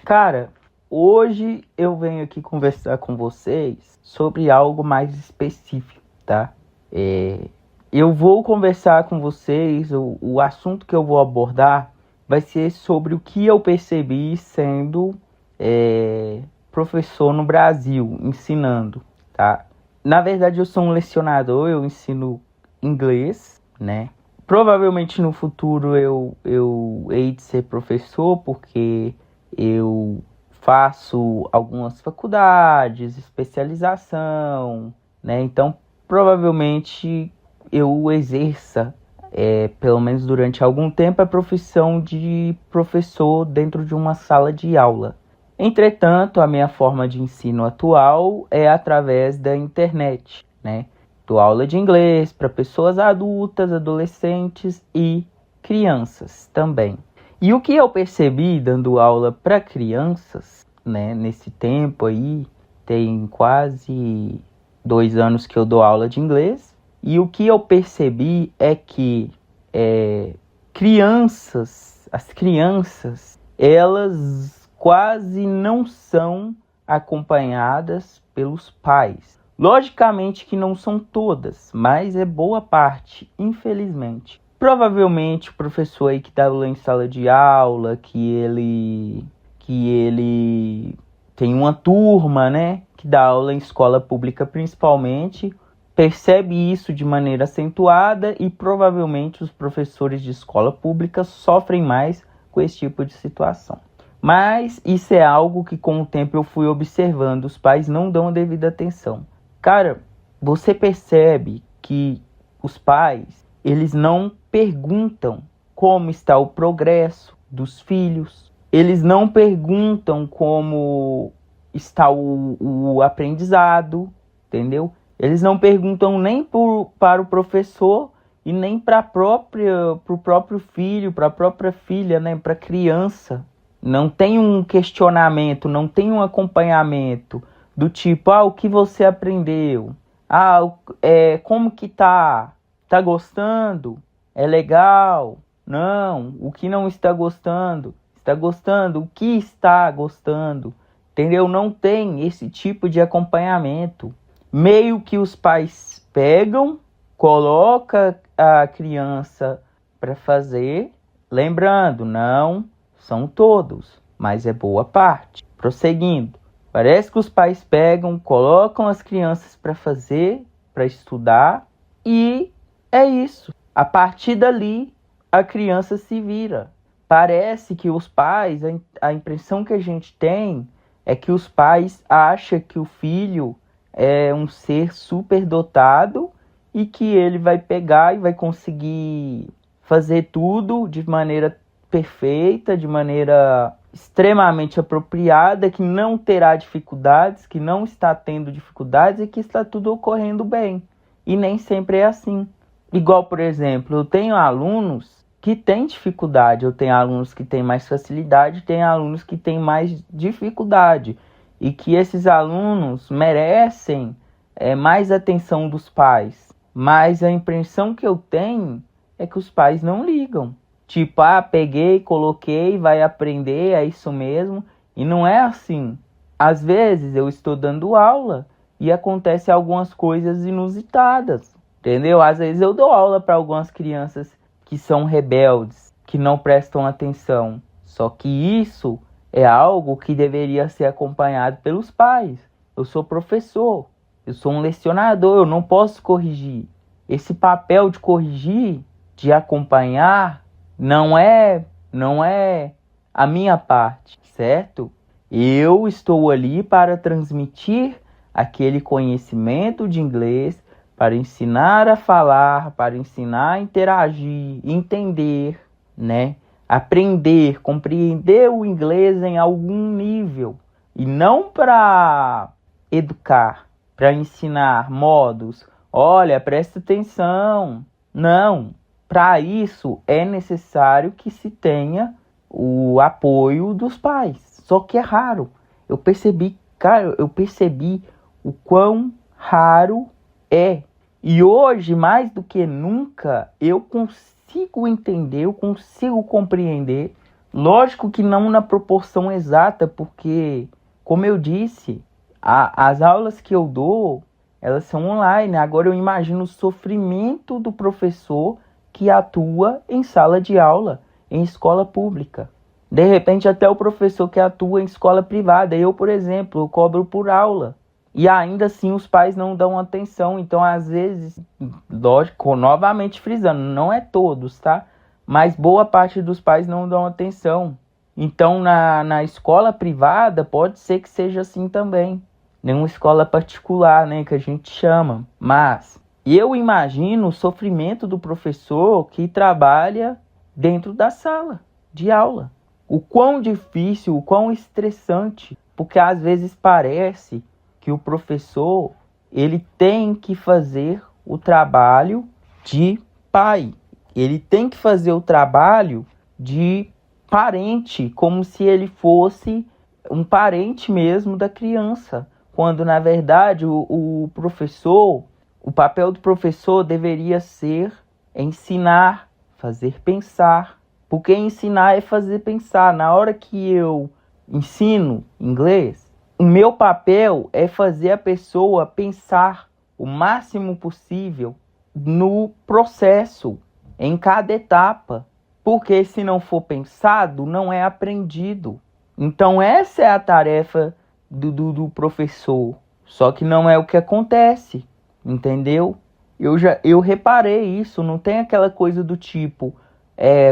Cara, hoje eu venho aqui conversar com vocês sobre algo mais específico, tá? Eu vou conversar com vocês, o assunto que eu vou abordar vai ser sobre o que eu percebi sendo professor no Brasil, ensinando, tá? Na verdade, eu sou um lecionador, eu ensino inglês, né? Provavelmente no futuro eu hei de ser professor, porque eu faço algumas faculdades, especialização, né? Então, provavelmente eu exerça, pelo menos durante algum tempo, a profissão de professor dentro de uma sala de aula. Entretanto, a minha forma de ensino atual é através da internet, né? Dou aula de inglês para pessoas adultas, adolescentes e crianças também. E o que eu percebi dando aula para crianças, né, nesse tempo aí, tem quase 2 anos que eu dou aula de inglês, e o que eu percebi é que as crianças, elas quase não são acompanhadas pelos pais. Logicamente que não são todas, mas é boa parte, infelizmente. Provavelmente o professor aí que dá aula em sala de aula, que ele tem uma turma, né, que dá aula em escola pública principalmente, percebe isso de maneira acentuada e provavelmente os professores de escola pública sofrem mais com esse tipo de situação. Mas isso é algo que com o tempo eu fui observando, os pais não dão a devida atenção. Cara, você percebe que os pais, eles não perguntam como está o progresso dos filhos, eles não perguntam como está o aprendizado, entendeu? Eles não perguntam nem para o professor e nem para o próprio filho, para a própria filha, né? Para a criança. Não tem um questionamento, não tem um acompanhamento do tipo, o que você aprendeu? Como que tá? Tá gostando? É legal? Não, o que não está gostando? Está gostando? O que está gostando? Entendeu? Não tem esse tipo de acompanhamento. Meio que os pais pegam, coloca a criança para fazer, lembrando, não são todos, mas é boa parte. Prosseguindo, parece que os pais pegam, colocam as crianças para fazer, para estudar, e é isso. A partir dali, a criança se vira. Parece que os pais, a impressão que a gente tem é que os pais acham que o filho é um ser superdotado e que ele vai pegar e vai conseguir fazer tudo de maneira perfeita, de maneira extremamente apropriada, que não terá dificuldades, que não está tendo dificuldades e que está tudo ocorrendo bem. E nem sempre é assim. Igual, por exemplo, eu tenho alunos que têm dificuldade, eu tenho alunos que têm mais facilidade, tenho alunos que têm mais dificuldade. E que esses alunos merecem mais atenção dos pais. Mas a impressão que eu tenho é que os pais não ligam. Tipo, peguei, coloquei, vai aprender, é isso mesmo. E não é assim. Às vezes eu estou dando aula e acontecem algumas coisas inusitadas, entendeu? Às vezes eu dou aula para algumas crianças que são rebeldes, que não prestam atenção. Só que isso é algo que deveria ser acompanhado pelos pais. Eu sou professor, eu sou um lecionador, eu não posso corrigir. Esse papel de corrigir, de acompanhar, não é a minha parte, certo? Eu estou ali para transmitir aquele conhecimento de inglês, para ensinar a falar, para ensinar a interagir, entender, né? Aprender, compreender o inglês em algum nível. E não para educar, para ensinar modos. Olha, presta atenção. Não. Para isso é necessário que se tenha o apoio dos pais. Só que é raro. Eu percebi o quão raro é. E hoje, mais do que nunca, eu consigo entender, eu consigo compreender Lógico que não na proporção exata, porque, como eu disse, as aulas que eu dou, elas são online. Agora eu imagino o sofrimento do professor que atua em sala de aula, em escola pública. De repente, até o professor que atua em escola privada. Eu, por exemplo, eu cobro por aula. E ainda assim os pais não dão atenção. Então, às vezes, lógico, novamente frisando, não é todos, tá? Mas boa parte dos pais não dão atenção. Então, na escola privada, pode ser que seja assim também. Nenhuma escola particular, né, que a gente chama. Mas eu imagino o sofrimento do professor que trabalha dentro da sala de aula. O quão difícil, o quão estressante, porque às vezes parece que o professor, ele tem que fazer o trabalho de pai. Ele tem que fazer o trabalho de parente, como se ele fosse um parente mesmo da criança. Quando, na verdade, o professor, o papel do professor deveria ser ensinar, fazer pensar. Porque ensinar é fazer pensar. Na hora que eu ensino inglês, o meu papel é fazer a pessoa pensar o máximo possível no processo, em cada etapa. Porque se não for pensado, não é aprendido. Então essa é a tarefa do professor. Só que não é o que acontece, entendeu? Eu reparei isso, não tem aquela coisa do tipo,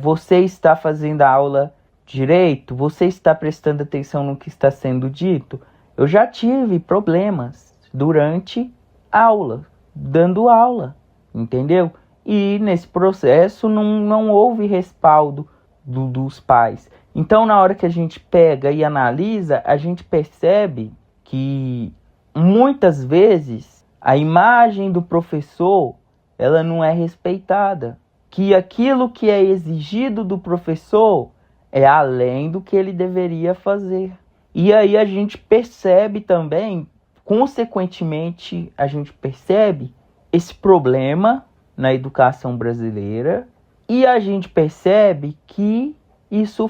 você está fazendo a aula direito? Você está prestando atenção no que está sendo dito? Eu já tive problemas durante aula, dando aula, entendeu? E nesse processo não houve respaldo dos pais. Então, na hora que a gente pega e analisa, a gente percebe que muitas vezes a imagem do professor ela não é respeitada. Que aquilo que é exigido do professor é além do que ele deveria fazer. E aí a gente percebe também, consequentemente, a gente percebe esse problema na educação brasileira e a gente percebe que isso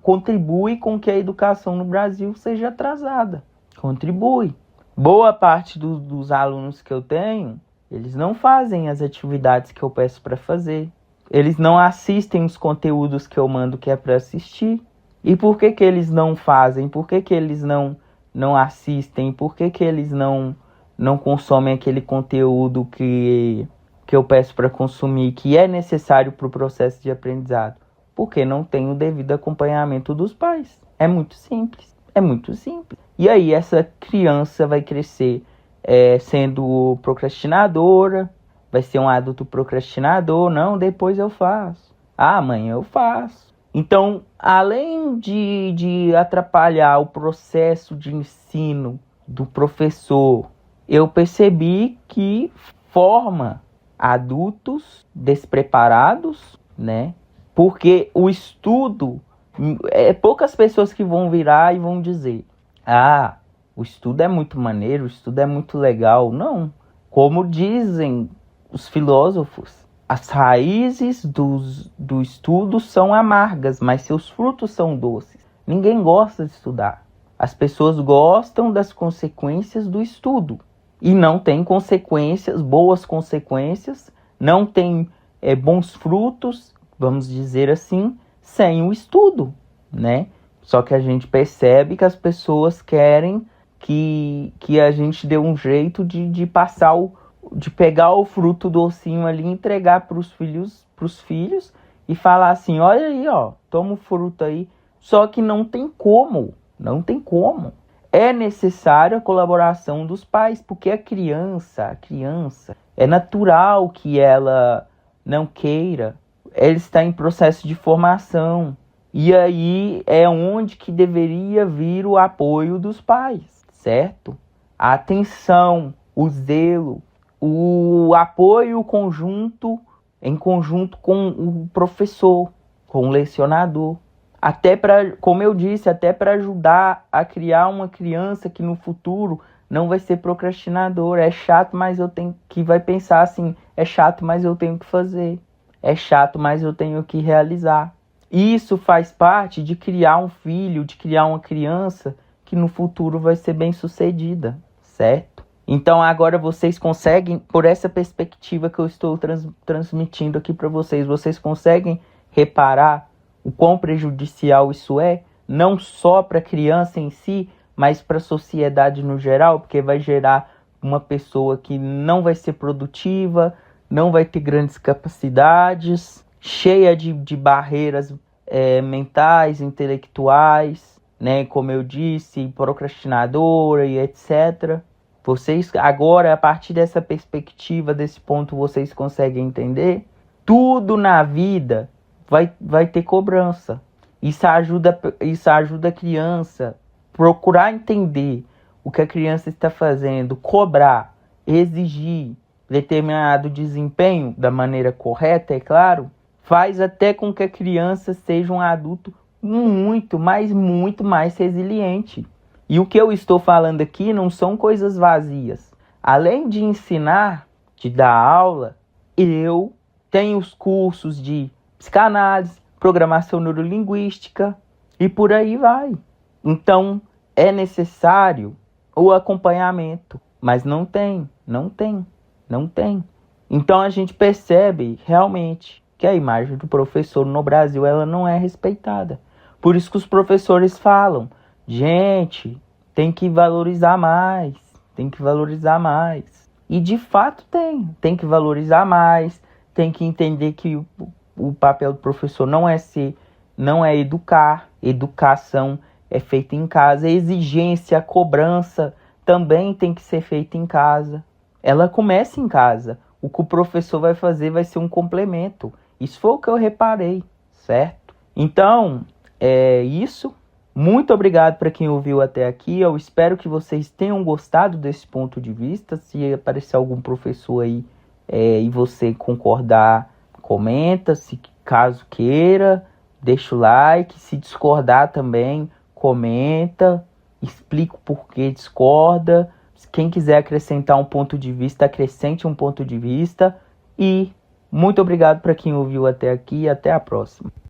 contribui com que a educação no Brasil seja atrasada. Contribui. Boa parte dos alunos que eu tenho, eles não fazem as atividades que eu peço para fazer. Eles não assistem os conteúdos que eu mando que é para assistir. E por que eles não fazem? Por que eles não assistem? Por que eles não consomem aquele conteúdo que eu peço para consumir, que é necessário para o processo de aprendizado? Porque não tem o devido acompanhamento dos pais. É muito simples. É muito simples. E aí essa criança vai crescer sendo procrastinadora, vai ser um adulto procrastinador. Não, depois eu faço. Ah, amanhã eu faço. Então, além de atrapalhar o processo de ensino do professor, eu percebi que forma adultos despreparados, né? Porque o estudo, poucas pessoas que vão virar e vão dizer, o estudo é muito maneiro, o estudo é muito legal. Não, como dizem os filósofos, as raízes do estudo são amargas, mas seus frutos são doces. Ninguém gosta de estudar. As pessoas gostam das consequências do estudo. E não tem consequências, boas consequências, não tem bons frutos, vamos dizer assim, sem o estudo, né? Só que a gente percebe que as pessoas querem que a gente dê um jeito de passar de pegar o fruto docinho ali e entregar para os filhos e falar assim, olha aí, ó, toma o fruto aí. Só que não tem como. É necessário a colaboração dos pais, porque a criança, é natural que ela não queira. Ela está em processo de formação. E aí é onde que deveria vir o apoio dos pais, certo? A atenção, o zelo, o apoio conjunto, em conjunto com o professor, com o lecionador. Até para, como eu disse, até para ajudar a criar uma criança que no futuro não vai ser procrastinadora. É chato, mas eu tenho que vai pensar assim, é chato, mas eu tenho que fazer. É chato, mas eu tenho que realizar. Isso faz parte de criar um filho, de criar uma criança que no futuro vai ser bem-sucedida, certo? Então agora vocês conseguem, por essa perspectiva que eu estou transmitindo aqui para vocês, vocês conseguem reparar o quão prejudicial isso é, não só para a criança em si, mas para a sociedade no geral, porque vai gerar uma pessoa que não vai ser produtiva, não vai ter grandes capacidades, cheia de barreiras mentais, intelectuais, né? Como eu disse, procrastinadora e etc. Vocês agora, a partir dessa perspectiva, desse ponto, vocês conseguem entender? Tudo na vida vai ter cobrança. Isso ajuda a criança a procurar entender o que a criança está fazendo, cobrar, exigir determinado desempenho da maneira correta, é claro, faz até com que a criança seja um adulto muito mais resiliente. E o que eu estou falando aqui não são coisas vazias. Além de ensinar, de dar aula, eu tenho os cursos de psicanálise, programação neurolinguística e por aí vai. Então, é necessário o acompanhamento, mas não tem. Então, a gente percebe realmente que a imagem do professor no Brasil ela não é respeitada. Por isso que os professores falam, gente, tem que valorizar mais. E de fato tem que valorizar mais, tem que entender que o papel do professor não é educar, educação é feita em casa, a exigência, a cobrança também tem que ser feita em casa. Ela começa em casa, o que o professor vai fazer vai ser um complemento. Isso foi o que eu reparei, certo? Então, é isso. Muito obrigado para quem ouviu até aqui. Eu espero que vocês tenham gostado desse ponto de vista. Se aparecer algum professor aí e você concordar, comenta. Se caso queira, deixa o like. Se discordar também, comenta. Explica o porquê discorda. Quem quiser acrescentar um ponto de vista, acrescente um ponto de vista. E muito obrigado para quem ouviu até aqui e até a próxima.